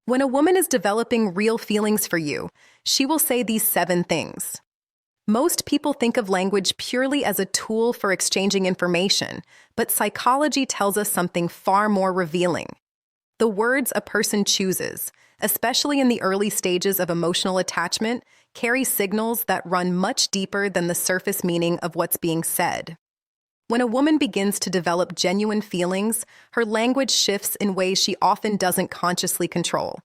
When a woman is developing real feelings for you, she will say these 7 things. Most people think of language purely as a tool for exchanging information, but psychology tells us something far more revealing. The words a person chooses, especially in the early stages of emotional attachment, carry signals that run much deeper than the surface meaning of what's being said. When a woman begins to develop genuine feelings, her language shifts in ways she often doesn't consciously control.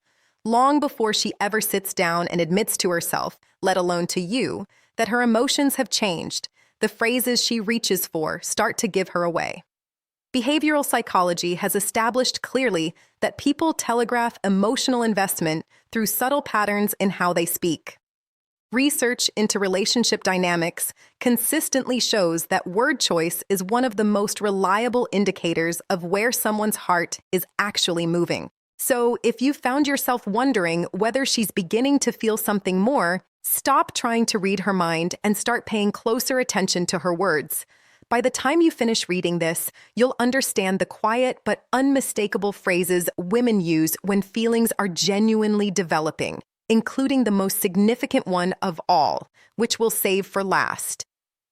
Long before she ever sits down and admits to herself, let alone to you, that her emotions have changed, the phrases she reaches for start to give her away. Behavioral psychology has established clearly that people telegraph emotional investment through subtle patterns in how they speak. Research into relationship dynamics consistently shows that word choice is one of the most reliable indicators of where someone's heart is actually moving. So, if you found yourself wondering whether she's beginning to feel something more, stop trying to read her mind and start paying closer attention to her words. By the time you finish reading this, you'll understand the quiet but unmistakable phrases women use when feelings are genuinely developing, including the most significant one of all, which we'll save for last.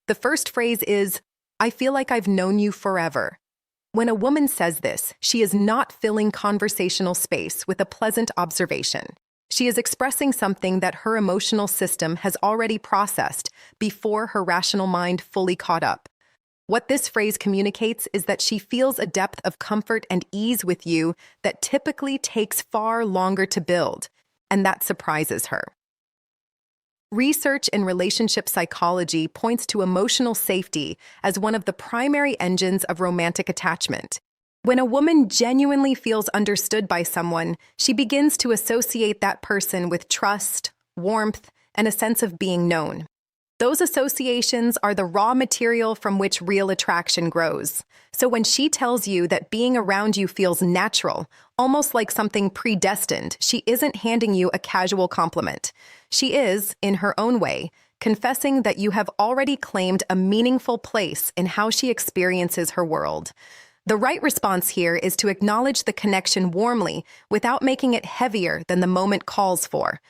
The first phrase is, "I feel like I've known you forever." When a woman says this, she is not filling conversational space with a pleasant observation. She is expressing something that her emotional system has already processed before her rational mind fully caught up. What this phrase communicates is that she feels a depth of comfort and ease with you that typically takes far longer to build, and that surprises her. Research in relationship psychology points to emotional safety as one of the primary engines of romantic attachment. When a woman genuinely feels understood by someone, she begins to associate that person with trust, warmth, and a sense of being known. Those associations are the raw material from which real attraction grows. So when she tells you that being around you feels natural, almost like something predestined, she isn't handing you a casual compliment. She is, in her own way, confessing that you have already claimed a meaningful place in how she experiences her world. The right response here is to acknowledge the connection warmly without making it heavier than the moment calls for.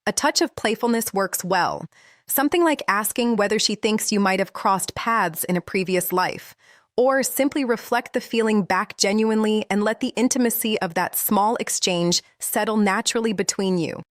A touch of playfulness works well. Something like asking whether she thinks you might have crossed paths in a previous life, or simply reflect the feeling back genuinely and let the intimacy of that small exchange settle naturally between you.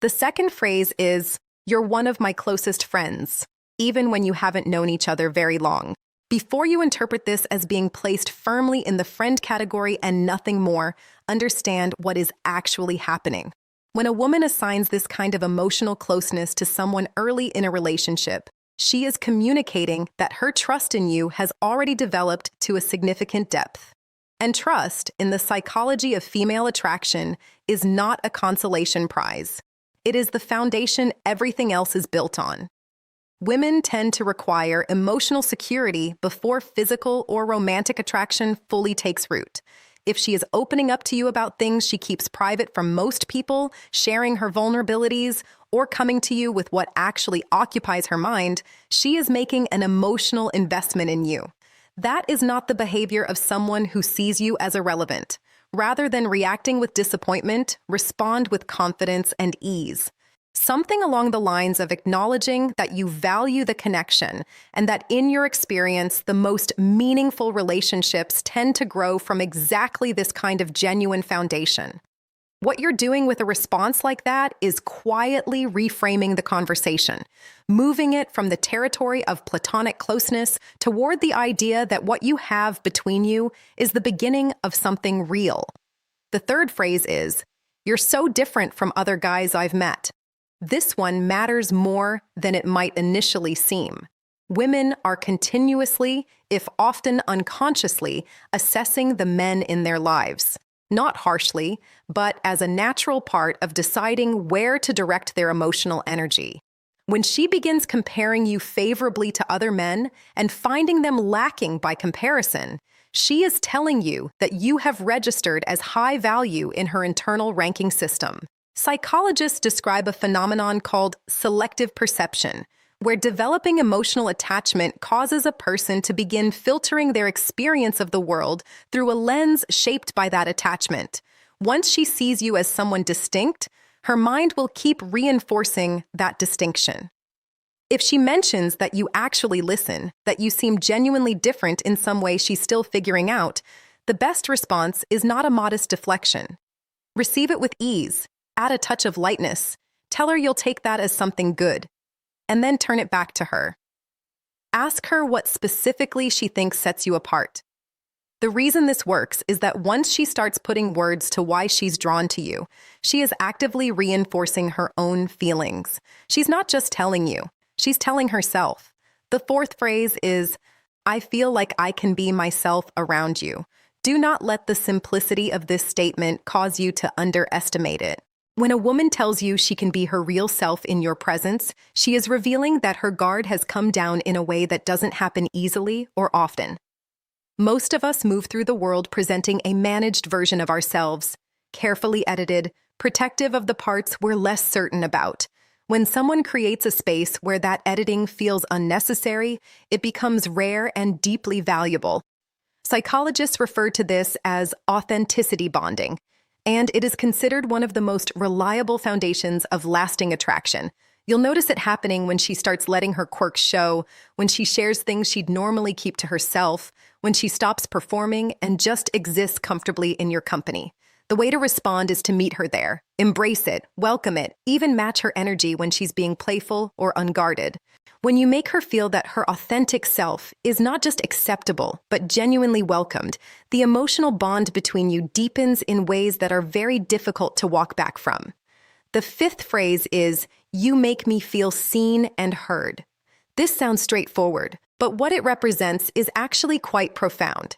The second phrase is, "You're one of my closest friends," even when you haven't known each other very long. Before you interpret this as being placed firmly in the friend category and nothing more, understand what is actually happening. When a woman assigns this kind of emotional closeness to someone early in a relationship, she is communicating that her trust in you has already developed to a significant depth. And trust, in the psychology of female attraction, is not a consolation prize. It is the foundation everything else is built on. Women tend to require emotional security before physical or romantic attraction fully takes root. If she is opening up to you about things she keeps private from most people, sharing her vulnerabilities, or coming to you with what actually occupies her mind, she is making an emotional investment in you. That is not the behavior of someone who sees you as irrelevant. Rather than reacting with disappointment, respond with confidence and ease. Something along the lines of acknowledging that you value the connection and that in your experience, the most meaningful relationships tend to grow from exactly this kind of genuine foundation. What you're doing with a response like that is quietly reframing the conversation, moving it from the territory of platonic closeness toward the idea that what you have between you is the beginning of something real. The third phrase is, "You're so different from other guys I've met." This one matters more than it might initially seem. Women are continuously, if often unconsciously, assessing the men in their lives. Not harshly, but as a natural part of deciding where to direct their emotional energy. When she begins comparing you favorably to other men and finding them lacking by comparison, she is telling you that you have registered as high value in her internal ranking system. Psychologists describe a phenomenon called selective perception, where developing emotional attachment causes a person to begin filtering their experience of the world through a lens shaped by that attachment. Once she sees you as someone distinct, her mind will keep reinforcing that distinction. If she mentions that you actually listen, that you seem genuinely different in some way she's still figuring out, the best response is not a modest deflection. Receive it with ease, add a touch of lightness, tell her you'll take that as something good, and then turn it back to her. Ask her what specifically she thinks sets you apart. The reason this works is that once she starts putting words to why she's drawn to you, she is actively reinforcing her own feelings. She's not just telling you, she's telling herself. The fourth phrase is, I feel like I can be myself around you. Do not let the simplicity of this statement cause you to underestimate it. When a woman tells you she can be her real self in your presence, she is revealing that her guard has come down in a way that doesn't happen easily or often. Most of us move through the world presenting a managed version of ourselves, carefully edited, protective of the parts we're less certain about. When someone creates a space where that editing feels unnecessary, it becomes rare and deeply valuable. Psychologists refer to this as authenticity bonding, and it is considered one of the most reliable foundations of lasting attraction. You'll notice it happening when she starts letting her quirks show, when she shares things she'd normally keep to herself, when she stops performing and just exists comfortably in your company. The way to respond is to meet her there, embrace it, welcome it, even match her energy when she's being playful or unguarded. When you make her feel that her authentic self is not just acceptable, but genuinely welcomed, the emotional bond between you deepens in ways that are very difficult to walk back from. The fifth phrase is, you make me feel seen and heard. This sounds straightforward, but what it represents is actually quite profound.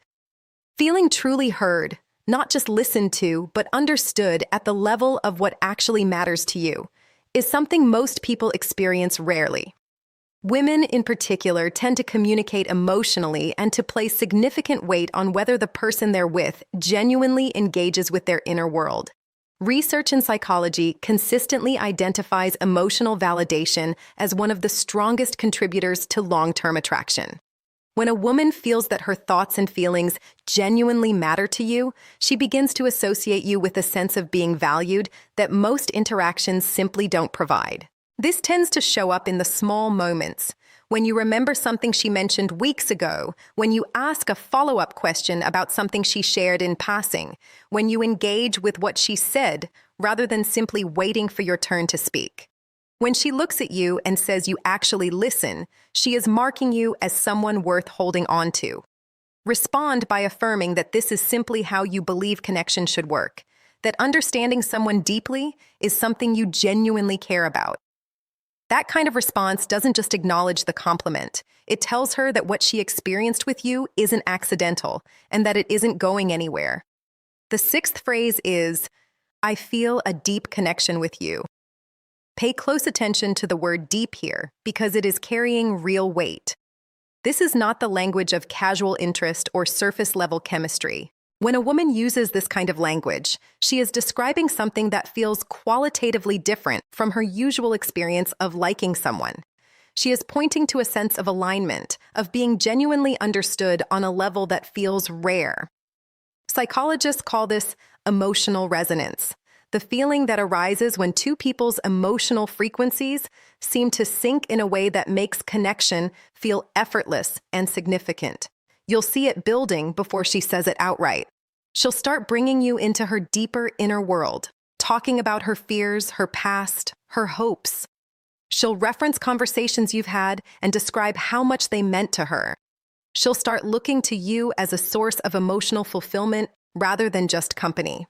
Feeling truly heard, not just listened to, but understood at the level of what actually matters to you, is something most people experience rarely. Women in particular tend to communicate emotionally and to place significant weight on whether the person they're with genuinely engages with their inner world. Research in psychology consistently identifies emotional validation as one of the strongest contributors to long-term attraction. When a woman feels that her thoughts and feelings genuinely matter to you, she begins to associate you with a sense of being valued that most interactions simply don't provide. This tends to show up in the small moments, when you remember something she mentioned weeks ago, when you ask a follow-up question about something she shared in passing, when you engage with what she said rather than simply waiting for your turn to speak. When she looks at you and says you actually listen, she is marking you as someone worth holding on to. Respond by affirming that this is simply how you believe connection should work, that understanding someone deeply is something you genuinely care about. That kind of response doesn't just acknowledge the compliment. It tells her that what she experienced with you isn't accidental and that it isn't going anywhere. The sixth phrase is, I feel a deep connection with you. Pay close attention to the word deep here because it is carrying real weight. This is not the language of casual interest or surface-level chemistry. When a woman uses this kind of language, she is describing something that feels qualitatively different from her usual experience of liking someone. She is pointing to a sense of alignment, of being genuinely understood on a level that feels rare. Psychologists call this emotional resonance, the feeling that arises when two people's emotional frequencies seem to sync in a way that makes connection feel effortless and significant. You'll see it building before she says it outright. She'll start bringing you into her deeper inner world, talking about her fears, her past, her hopes. She'll reference conversations you've had and describe how much they meant to her. She'll start looking to you as a source of emotional fulfillment rather than just company.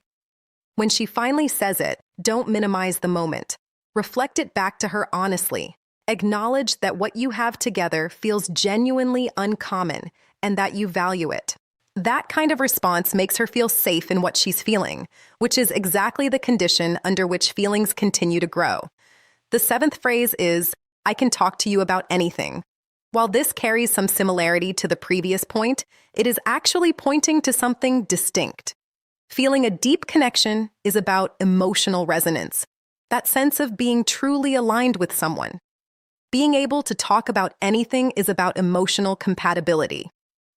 When she finally says it, don't minimize the moment. Reflect it back to her honestly. Acknowledge that what you have together feels genuinely uncommon and that you value it. That kind of response makes her feel safe in what she's feeling, which is exactly the condition under which feelings continue to grow. The seventh phrase is, I can talk to you about anything. While this carries some similarity to the previous point, it is actually pointing to something distinct. Feeling a deep connection is about emotional resonance, that sense of being truly aligned with someone. Being able to talk about anything is about emotional compatibility.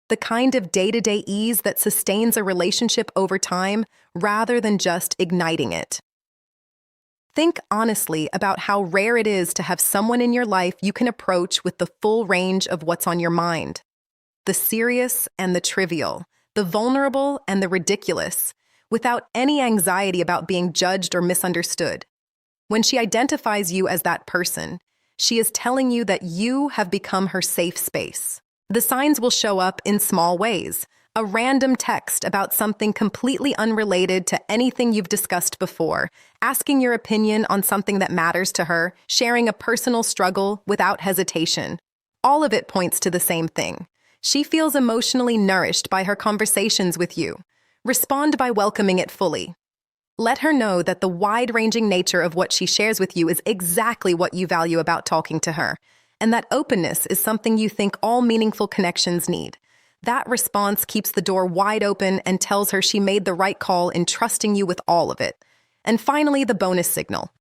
the kind of day-to-day ease that sustains a relationship over time rather than just igniting it. Think honestly about how rare it is to have someone in your life you can approach with the full range of what's on your mind. The serious and the trivial, the vulnerable and the ridiculous, without any anxiety about being judged or misunderstood. When she identifies you as that person, she is telling you that you have become her safe space. The signs will show up in small ways. A random text about something completely unrelated to anything you've discussed before, asking your opinion on something that matters to her, sharing a personal struggle without hesitation. All of it points to the same thing. She feels emotionally nourished by her conversations with you. Respond by welcoming it fully. Let her know that the wide-ranging nature of what she shares with you is exactly what you value about talking to her, and that openness is something you think all meaningful connections need. That response keeps the door wide open and tells her she made the right call in trusting you with all of it. And finally, the bonus signal.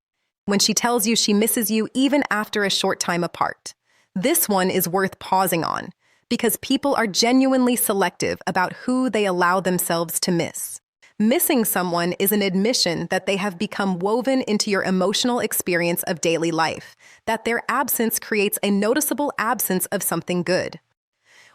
When she tells you she misses you even after a short time apart. This one is worth pausing on, because people are genuinely selective about who they allow themselves to miss. Missing someone is an admission that they have become woven into your emotional experience of daily life, that their absence creates a noticeable absence of something good.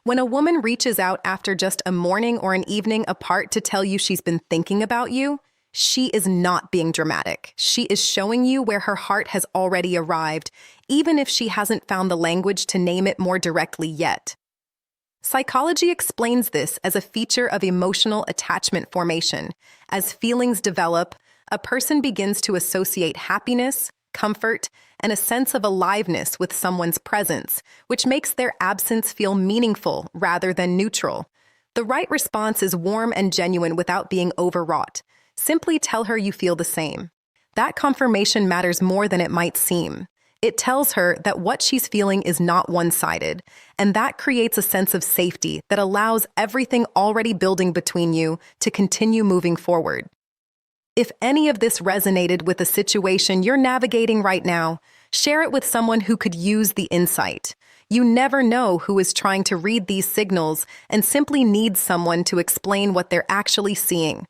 When a woman reaches out after just a morning or an evening apart to tell you she's been thinking about you, she is not being dramatic. She is showing you where her heart has already arrived, even if she hasn't found the language to name it more directly yet. Psychology explains this as a feature of emotional attachment formation. As feelings develop, a person begins to associate happiness, comfort, and a sense of aliveness with someone's presence, which makes their absence feel meaningful rather than neutral. The right response is warm and genuine without being overwrought. Simply tell her you feel the same. That confirmation matters more than it might seem. It tells her that what she's feeling is not one-sided, and that creates a sense of safety that allows everything already building between you to continue moving forward. If any of this resonated with a situation you're navigating right now, share it with someone who could use the insight. You never know who is trying to read these signals and simply needs someone to explain what they're actually seeing.